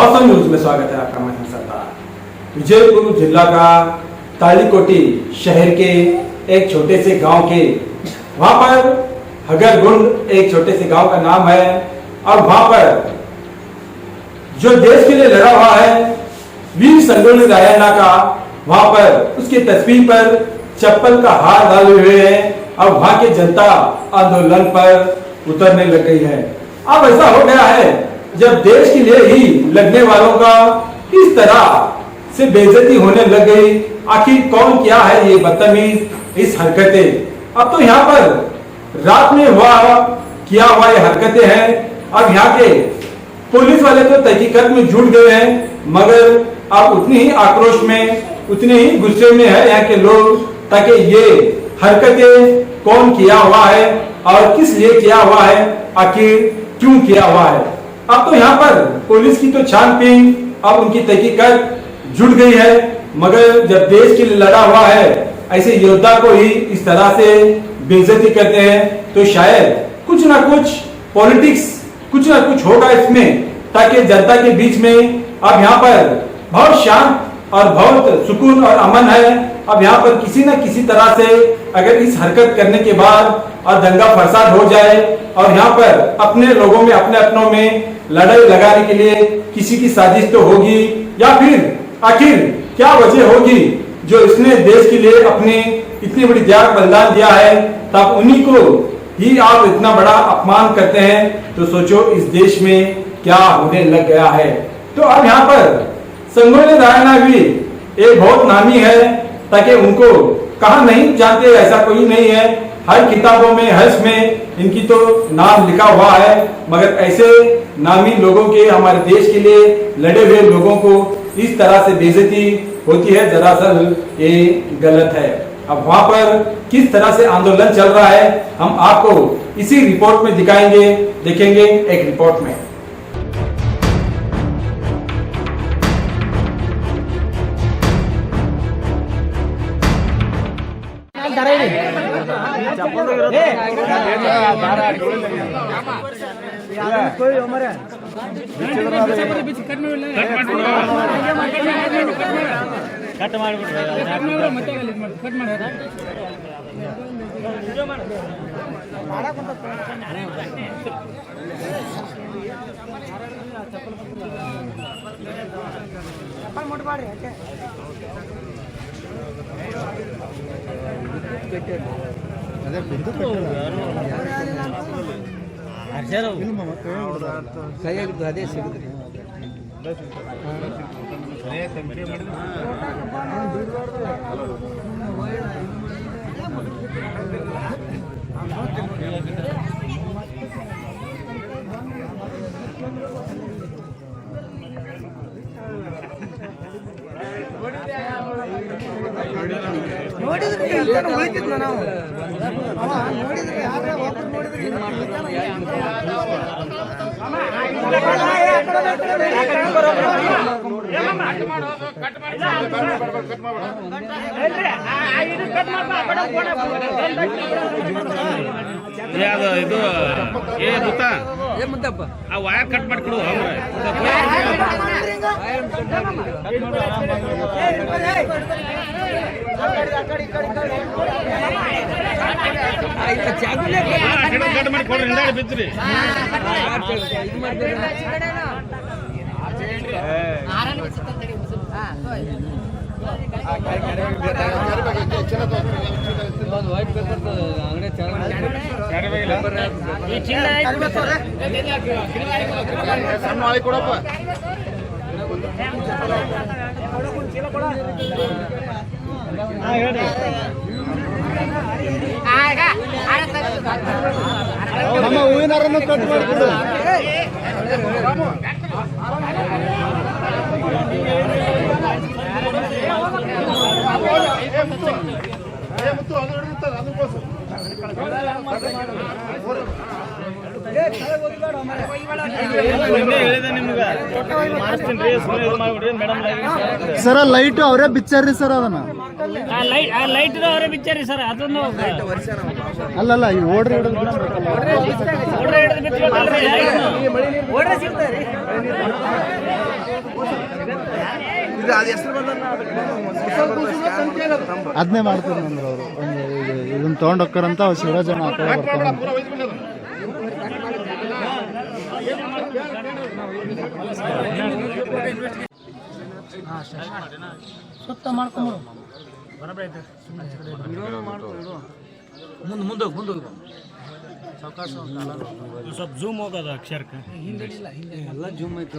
मौसम न्यूज में स्वागत है आपका। मैं सरदार विजयपुर जिला का तालीकोटी शहर के एक छोटे से गांव के वहां पर हगरगुंड एक छोटे से गांव का नाम है और वहां पर जो देश के लिए लड़ा हुआ है वीर संगोली रायन्ना का वहां पर उसकी तस्वीर पर चप्पल का हार डाले हुए हैं और वहां की जनता आंदोलन पर उतरने लग गई है। अब ऐसा हो गया है जब देश के लिए ही लड़ने वालों का इस तरह से बेइज्जती होने लग गई, आखिर कौन क्या है ये बदतमीज इस हरकतें। अब तो यहाँ पर रात में किया हुआ ये हरकतें हैं। अब यहाँ के पुलिस वाले तो तहकीकात में जुट गए हैं, मगर अब उतनी ही आक्रोश में उतने ही गुस्से में है यहाँ के लोग, ताकि ये हरकतें कौन किया हुआ है और किस लिए किया हुआ है, आखिर क्यों किया हुआ है। अब तो यहाँ पर पुलिस की तो छानबीन अब उनकी तहकीकात जुट गई है, मगर जब देश के लिए लड़ा हुआ है ऐसे योद्धा को ही इस तरह से बेइज्जती करते हैं तो शायद कुछ ना कुछ पॉलिटिक्स कुछ ना कुछ होगा इसमें, ताकि जनता के बीच में अब यहाँ पर बहुत शांत और बहुत सुकून और अमन है। अब यहाँ पर किसी न किसी तरह से अगर इस हरकत करने के बाद और दंगा फसाद हो जाए और यहाँ पर अपने लोगों में अपने अपनों में लड़ाई लगाने के लिए किसी की साजिश तो होगी, या फिर आखिर क्या वजह होगी जो इसने देश के लिए अपनी इतनी बड़ी त्याग बलिदान दिया है, तब उन्हीं को ही आप इतना बड़ा अपमान करते हैं। तो सोचो इस देश में क्या होने लग गया है। तो अब यहाँ पर संगोली रायन्ना भी एक बहुत नामी है, ताकि उनको कहा नहीं जानते ऐसा कोई नहीं है। हर किताबों में हर में इनकी तो नाम लिखा हुआ है, मगर ऐसे नामी लोगों के हमारे देश के लिए लड़े हुए लोगों को इस तरह से बेइज्जती होती है, दरअसल ये गलत है। अब वहां पर किस तरह से आंदोलन चल रहा है हम आपको इसी रिपोर्ट में दिखाएंगे, देखेंगे एक रिपोर्ट में। ಅದೇ ಸಿಗುತ್ತೆ ನೋಡಿದ್ರೆ ಉಳಿತಿದ್ನ ನಾವು ನೋಡಿದ್ರೆ ಯಾರೇ ಒಬ್ಬರು ನೋಡಿದ್ರೆ ಇದು ಮುದ್ದಪ್ಪ ಆ ವಯರ್ ಕಟ್ ಮಾಡ್ಕೊಡು ಕಟ್ ಮಾಡ್ಕೊಡ್ರಿ ಹಿಂದಾಡಿ ಬಿದ್ರಿ ವೈಟ್ ಪೇಪರ್ ಅಂಗಡಿ ಕೊಡಪ್ಪ ನಮ್ಮ ಹೂವಿನಾರನ್ನು ಕಟ್ ಮಾಡಿಕೊಡು. ಸರ ಲೈಟ್ ಅವರೇ ಬಿಚ್ಚಾರ್ರಿ ಸರ್ ಅದನ್ನ ಲೈಟ್ ಅವರೇ ಬಿಚ್ಚಾರಿ ಸರ್ ಅದೊಂದು ಅಲ್ಲಲ್ಲ ಈ ಓಡ್ರಿ ಹಿಡಿದು ಇದು ಅದು ಹೆಸರು ಬಂದನ್ನ ಅದನ್ನೇ ಮಾಡ್ತಾರೆ ಅಂದ್ರೆ ಅವರು ಇದನ್ನ ತಗೊಂಡ್ ಹೋಗ್ತಾರಂತ ಅವ್ರು ಶಿವರಾಜನ ಆ ಕಡೆ ಬರ್ತಾರೆ. ಸುತ್ತ ಮಾಡ್ಕೊಂಡು ಮುಂದೆ ಸ್ವಲ್ಪ ಜೂಮ್ ಹೋಗೋದು ಅಕ್ಷರಕ್ಕೆ ಎಲ್ಲ ಜೂಮ್ ಐತೆ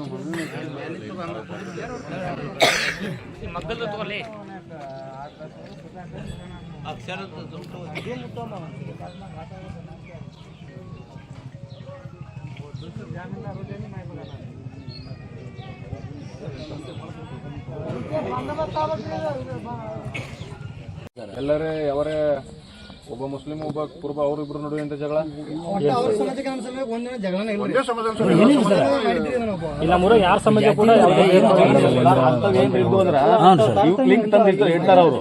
ಮಗ್ಗಲ್ದು ತಗೊಳ್ಳಿ ಎಲ್ಲರೇ ಅವರೇ ಒಬ್ಬ ಮುಸ್ಲಿಂ ಒಬ್ಬ ಕುರುಬ ಅವರಿಬ್ರು ನಡುವೆ ಎಂತ ಜಗಳ ಇಲ್ಲ ಮೂರು ಯಾರ ಸಮಾಜ ಕೂಡ ಲಿಂಕ್ ತಂದಿದ್ದು ಹೇಳ್ತಾರ ಅವರು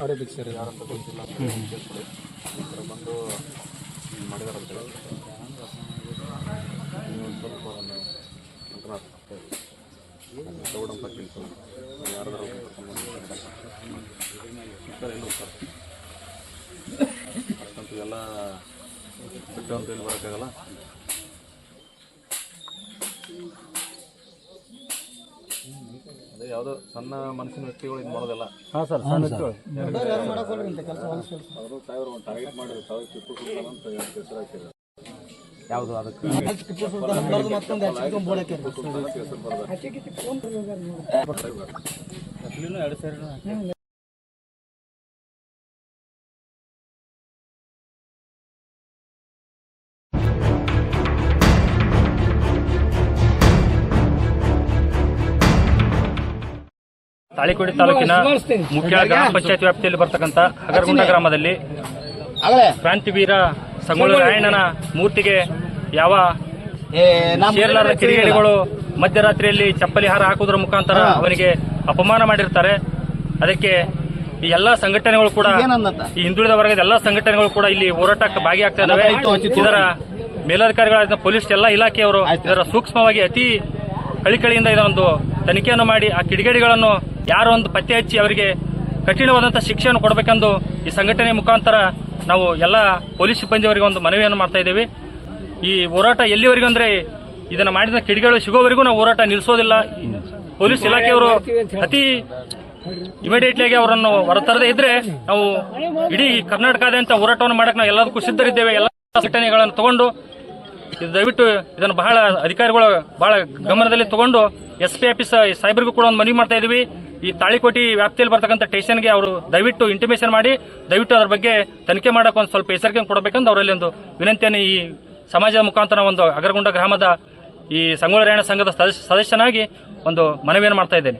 ಅವರೇ ಭಿಕ್ಷೆ ಯಾರಂತ ಗೊತ್ತಿಲ್ಲ ಬಂದು ಮಾಡಿದಾರಂತೆ ಸ್ವಲ್ಪ ಯಾರಾದ್ರೂ ಅಷ್ಟಂತೂ ಎಲ್ಲ ಬಿಟ್ಟು ಅಂತ ಹೇಳಿ ಬರೋಕ್ಕಾಗಲ್ಲ. ಅದೇ ಯಾವುದೋ ಸಣ್ಣ ಮನಸ್ಸಿನ ವ್ಯಕ್ತಿಗಳು ಇದು ಮಾಡೋದಲ್ಲ. ಹಾಂ ಸರ್, ಸಣ್ಣ ವ್ಯಕ್ತಿಗಳು ಅವರು ಸಾವಿರ ಟಾರ್ಗೆಟ್ ಮಾಡಿದ್ರು, ಸಾವಿರ ಟಿಪ್ಪು ಸುಲ್ತಾನ್ ಅಂತ ಹೆಸರು ಹಾಕಿದ್ರು. ಯಾವುದು ಅದಕ್ಕೆ ತಾಳಿಕೋಟೆ ತಾಲೂಕಿನ ಮುಖ್ಯ ಗ್ರಾಮ ಪಂಚಾಯತ್ ವ್ಯಾಪ್ತಿಯಲ್ಲಿ ಬರ್ತಕ್ಕಂಥ ಹಗರಗುಂಡ ಗ್ರಾಮದಲ್ಲಿ ಕ್ರಾಂತಿವೀರ ಸಂಗೊಳ್ಳಿ ರಾಯಣ್ಣನ ಮೂರ್ತಿಗೆ ಯಾವ ಸೇರಲಾರದ ಕಿಡಿಗೇಡಿಗಳು ಮಧ್ಯರಾತ್ರಿಯಲ್ಲಿ ಚಪ್ಪಲಿ ಹಾರ ಹಾಕುವುದರ ಮುಖಾಂತರ ಅವನಿಗೆ ಅಪಮಾನ ಮಾಡಿರ್ತಾರೆ. ಅದಕ್ಕೆ ಈ ಎಲ್ಲಾ ಸಂಘಟನೆಗಳು ಕೂಡ, ಈ ಹಿಂದುಳಿದ ವರ್ಗದ ಎಲ್ಲಾ ಸಂಘಟನೆಗಳು ಕೂಡ ಇಲ್ಲಿ ಹೋರಾಟಕ್ಕೆ ಭಾಗಿಯಾಗ್ತಾ ಇದ್ದಾವೆ. ಇದರ ಮೇಲಧಿಕಾರಿಗಳಾದ ಪೊಲೀಸ್ ಎಲ್ಲಾ ಇಲಾಖೆಯವರು ಇದರ ಸೂಕ್ಷ್ಮವಾಗಿ ಅತಿ ಕಳಿಕಳಿಯಿಂದ ಇದರ ಒಂದು ತನಿಖೆಯನ್ನು ಮಾಡಿ ಆ ಕಿಡಿಗೇಡಿಗಳನ್ನು ಯಾರೋ ಒಂದು ಪತ್ತೆ ಹಚ್ಚಿ ಅವರಿಗೆ ಕಠಿಣವಾದಂತಹ ಶಿಕ್ಷೆಯನ್ನು ಕೊಡಬೇಕೆಂದು ಈ ಸಂಘಟನೆ ಮುಖಾಂತರ ನಾವು ಎಲ್ಲ ಪೊಲೀಸ್ ಸಿಬ್ಬಂದಿಯವರಿಗೆ ಒಂದು ಮನವಿಯನ್ನು ಮಾಡ್ತಾ ಇದ್ದೇವೆ. ಈ ಹೋರಾಟ ಎಲ್ಲಿವರೆಗೂ ಅಂದ್ರೆ ಇದನ್ನ ಮಾಡಿದ ಕಿಡಿಗಳು ಸಿಗೋವರೆಗೂ ನಾವು ಹೋರಾಟ ನಿಲ್ಲಿಸೋದಿಲ್ಲ. ಪೊಲೀಸ್ ಇಲಾಖೆಯವರು ಅತಿ ಇಮಿಡಿಯೇಟ್ಲಿ ಆಗಿ ಅವರನ್ನು ಹೊರತರದೇ ಇದ್ರೆ ನಾವು ಇಡೀ ಕರ್ನಾಟಕದಾದ್ಯಂತ ಹೋರಾಟವನ್ನು ಮಾಡಕ್ಕೆ ನಾವು ಎಲ್ಲದಕ್ಕೂ ಸಿದ್ಧರಿದ್ದೇವೆ. ಎಲ್ಲ ಸಂಘಟನೆಗಳನ್ನು ತಗೊಂಡು ದಯವಿಟ್ಟು ಇದನ್ನು ಬಹಳ ಅಧಿಕಾರಿಗಳು ಬಹಳ ಗಮನದಲ್ಲಿ ತಗೊಂಡು SP ಆಫೀಸ್ ಸಾಹೇಬರಿಗೂ ಕೂಡ ಒಂದು ಮನವಿ ಮಾಡ್ತಾ ಇದೀವಿ. ಈ ತಾಳಿಕೋಟಿ ವ್ಯಾಪ್ತಿಯಲ್ಲಿ ಬರ್ತಕ್ಕಂಥ ಸ್ಟೇಷನ್ಗೆ ಅವರು ದಯವಿಟ್ಟು ಇಂಟಿಮೇಷನ್ ಮಾಡಿ ದಯವಿಟ್ಟು ಅದರ ಬಗ್ಗೆ ತನಿಖೆ ಮಾಡಕ್ಕೆ ಒಂದು ಸ್ವಲ್ಪ ಎಚ್ಚರಿಕೆ ಕೊಡಬೇಕಂತ ಅವರಲ್ಲಿ ಒಂದು ವಿನಂತಿಯನ್ನು ಈ ಸಮಾಜದ ಮುಖಾಂತರ ಒಂದು ಹಗರಗುಂಡ ಗ್ರಾಮದ ಈ ಸಂಗೊಳ್ಳಿ ರಾಯಣ್ಣ ಸಂಘದ ಸದಸ್ಯನಾಗಿ ಒಂದು ಮನವಿಯನ್ನು ಮಾಡ್ತಾ ಇದ್ದೇನೆ.